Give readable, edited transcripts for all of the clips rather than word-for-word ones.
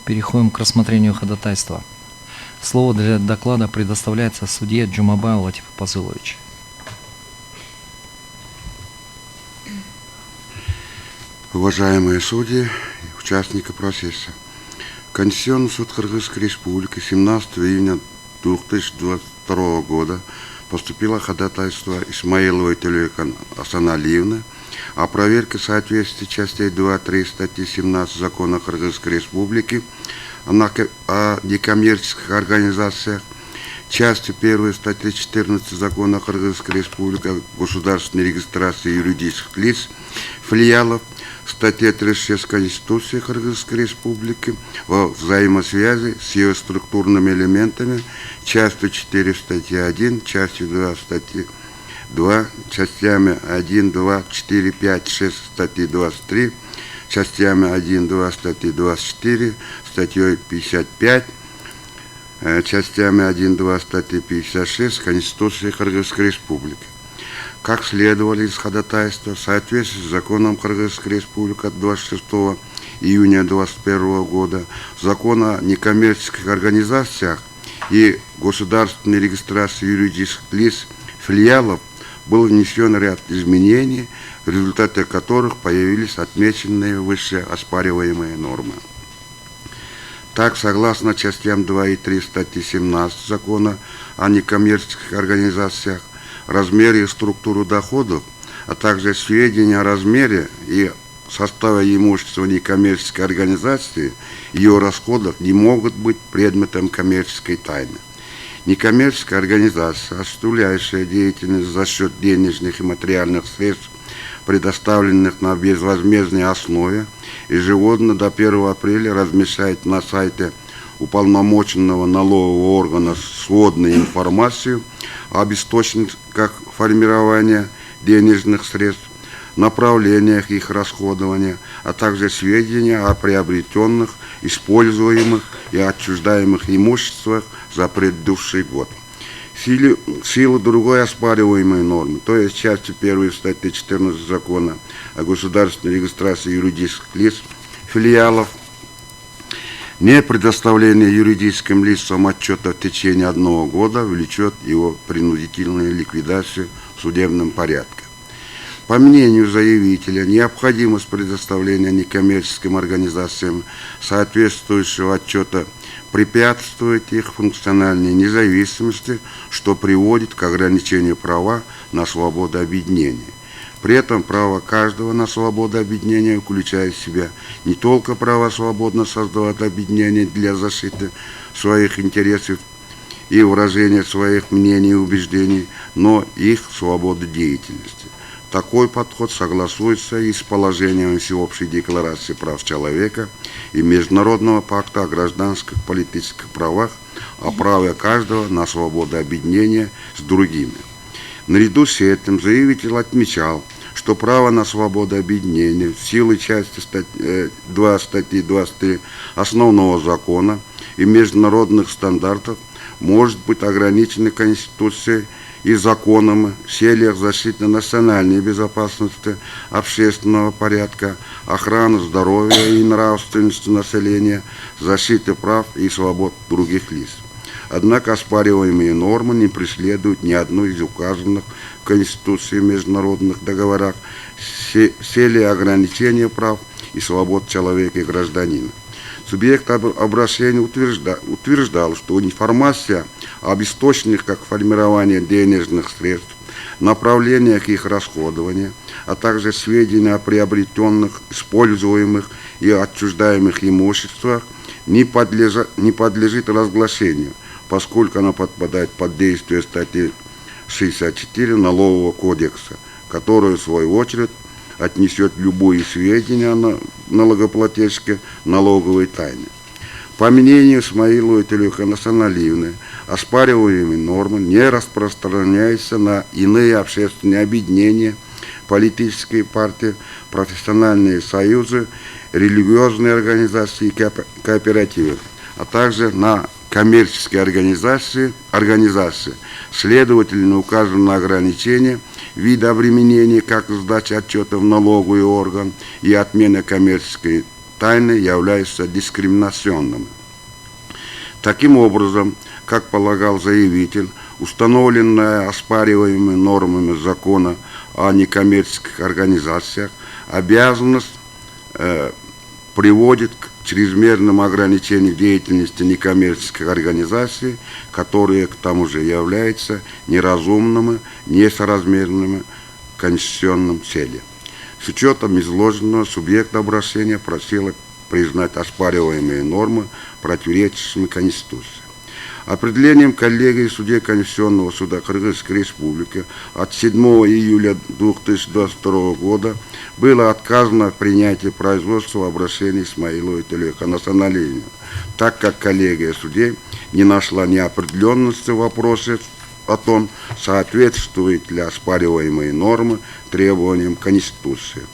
Переходим к рассмотрению ходатайства. Слово для доклада предоставляется судье Джумабаеву Латифу Пазыловичу. Уважаемые судьи, участники процесса. Конституционный суд Кыргызской Республики 17 июня 2022 года поступило ходатайство Исмаиловой Тюлейхан Асаналиевны о проверке соответствия частей 2-3 статьи 17 Закона Кыргызской Республики о некоммерческих организациях, части 1 статьи 14 Закона Кыргызской Республики о государственной регистрации юридических лиц, филиалов, статья 36 Конституции Кыргызской Республики во взаимосвязи с ее структурными элементами, частью 4 статьи 1, частью 2 статьи 2, частями 1, 2, 4, 5, 6 статьи 23, частями 1, 2 статьи 24, статьей 55, частями 1, 2 статьи 56 Конституции Кыргызской Республики. Как следовало из ходатайства, в соответствии с законом Кыргызской Республики от 26 июня 2021 года, закон о некоммерческих организациях и государственной регистрации юридических лиц, филиалов, был внесен ряд изменений, в результате которых появились отмеченные выше оспариваемые нормы. Так, согласно частям 2 и 3 статьи 17 закона о некоммерческих организациях, размере и структуру доходов, а также сведения о размере и составе имущества некоммерческой организации, ее расходов не могут быть предметом коммерческой тайны. Некоммерческая организация, осуществляющая деятельность за счет денежных и материальных средств, предоставленных на безвозмездной основе, ежегодно до 1 апреля размещает на сайте уполномоченного налогового органа сводную информацию об источниках формирования денежных средств, направлениях их расходования, а также сведения о приобретенных, используемых и отчуждаемых имуществах за предыдущий год. В силу другой оспариваемой нормы, то есть части 1 статьи 14 закона о государственной регистрации юридических лиц, филиалов, не предоставление юридическим лицам отчета в течение 1 года влечет его принудительную ликвидацию в судебном порядке. По мнению заявителя, необходимость предоставления некоммерческим организациям соответствующего отчета препятствует их функциональной независимости, что приводит к ограничению права на свободу объединения. При этом право каждого на свободу объединения включает в себя не только право свободно создавать объединения для защиты своих интересов и выражения своих мнений и убеждений, но и их свободу деятельности. Такой подход согласуется и с положением Всеобщей декларации прав человека и Международного пакта о гражданских и политических правах, о праве каждого на свободу объединения с другими. Наряду с этим заявитель отмечал, что право на свободу объединения в силу части 2 статьи 23 основного закона и международных стандартов может быть ограничено Конституцией и законами в целях защиты национальной безопасности, общественного порядка, охраны здоровья и нравственности населения, защиты прав и свобод других лиц. Однако оспариваемые нормы не преследуют ни одной из указанных в Конституции и международных договорах с целью ограничения прав и свобод человека и гражданина. Субъект обращения утверждал, что информация об источниках формирования денежных средств, направлениях их расходования, а также сведения о приобретенных, используемых и отчуждаемых имуществах не подлежит разглашению, поскольку она подпадает под действие статьи 64 Налогового кодекса, которая, в свою очередь, отнесет любые сведения о налогоплательщике налоговой тайне. По мнению Исмаиловой Тюлейхан Асаналиевны, оспариваемые нормы не распространяются на иные общественные объединения, политические партии, профессиональные союзы, религиозные организации и кооперативы, а также на коммерческие организации. Следовательно, указано ограничение вида обременения, как сдача отчета в налоговый орган и отмена коммерческой тайны являются дискриминационными. Таким образом, как полагал заявитель, установленная оспариваемыми нормами закона о некоммерческих организациях обязанность приводит к чрезмерному ограничению деятельности некоммерческих организаций, которые к тому же являются неразумными, несоразмерными конституционным целям. С учетом изложенного субъект обращения просил признать оспариваемые нормы противоречащими Конституции. Определением коллегии судей Конституционного суда Кыргызской Республики от 7 июля 2022 года было отказано от принятия производства в обращении Исмаиловой Тулея Насаналиевны, так как коллегия судей не нашла неопределенности в вопросе о том, соответствуют ли оспариваемые нормы требованиям Конституции.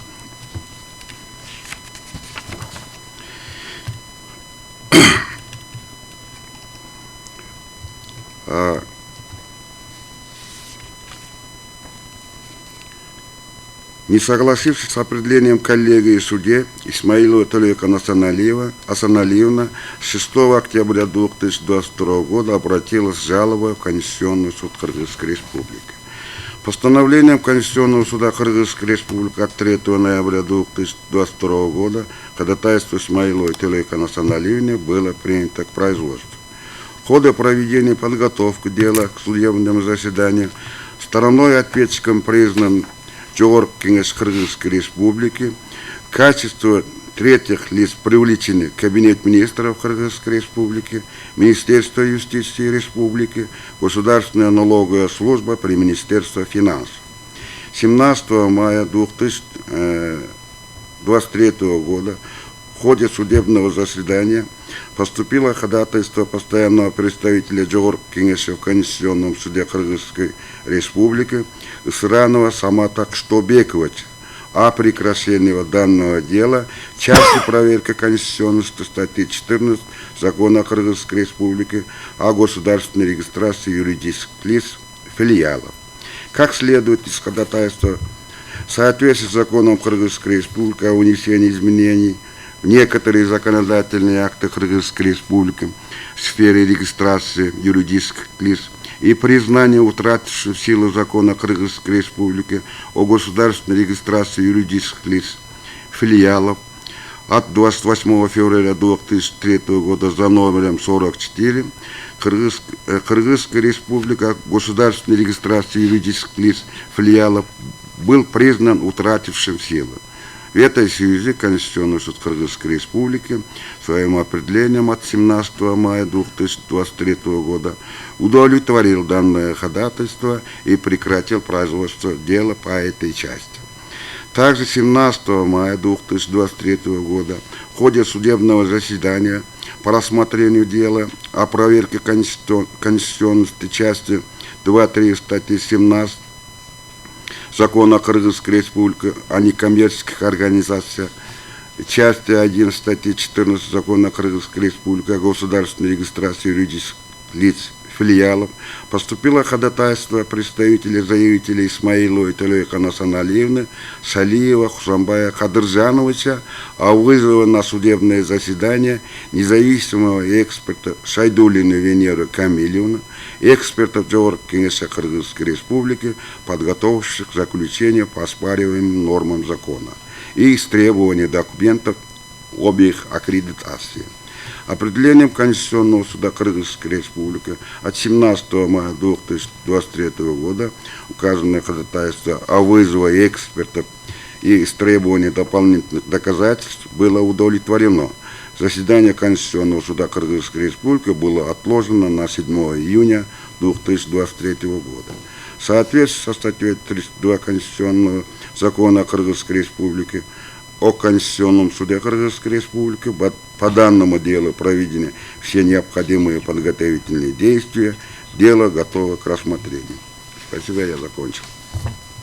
Не согласившись с определением коллегии судей, Исмаилова Тулека Насаналиевна 6 октября 2022 года обратилась с жалобой в Конституционный суд Кыргызской Республики. Постановлением Конституционного суда Кыргызской Республики от 3 ноября 2022 года ходатайство Исмаиловой Тулека Насаналиевны было принято к производству. В ходе проведения подготовки дела к судебному заседанию стороной ответчиком признан Жогорку Кеңеш Кыргызской Республики. В качестве третьих лиц привлечены Кабинет министров Кыргызской Республики, Министерство юстиции Республики, Государственная налоговая служба при Министерстве финансов. 17 мая 2023 года в ходе судебного заседания поступило ходатайство постоянного представителя Жогорку Кеңеша в Конституционном суде Кыргызской Республики Исранова Самата Кштобековича о прекращении данного дела в части проверки конституционности статьи 14 Закона Кыргызской Республики о государственной регистрации юридических лиц филиалов. Как следует из ходатайства, в соответствии с законом Кыргызской Республики о внесении изменений в некоторые законодательные акты Кыргызской Республики в сфере регистрации юридических лиц и признания утратившего силу закона Кыргызской Республики о государственной регистрации юридических лиц филиалов от 28 февраля 2003 года за номером 44 Кыргызская Республика о государственной регистрации юридических лиц филиалов был признан утратившим силу. В этой связи Конституционный суд Кыргызской Республики своим определением от 17 мая 2023 года удовлетворил данное ходатайство и прекратил производство дела по этой части. Также 17 мая 2023 года в ходе судебного заседания по рассмотрению дела о проверке конституционности части 2.3 статьи 17 Закона Кыргызской Республики о некоммерческих организациях, части 1 статьи 14 Закона Кыргызской Республики о государственной регистрации юридических лиц филиалов поступило ходатайство представителей заявителей Исмаиловой Тулека Насаналиевны, Шалиева, Хусамбая Кадыржановича о вызове на судебное заседание независимого эксперта Шайдуллину Венеру Камилевну, экспертов Жогорку Кеңеша Кыргызской Республики, подготовивших к заключению по оспариваемым нормам закона и истребования документов об их аккредитации. Определением Конституционного суда Кыргызской Республики от 17 мая 2023 года указанное ходатайство о вызове экспертов и истребовании дополнительных доказательств было удовлетворено. Заседание Конституционного суда Кыргызской Республики было отложено на 7 июня 2023 года. В соответствии со статьей 32 Конституционного закона Кыргызской Республики о Конституционном суде Кыргызской Республики по данному делу проведены все необходимые подготовительные действия. Дело готово к рассмотрению. Спасибо, я закончил.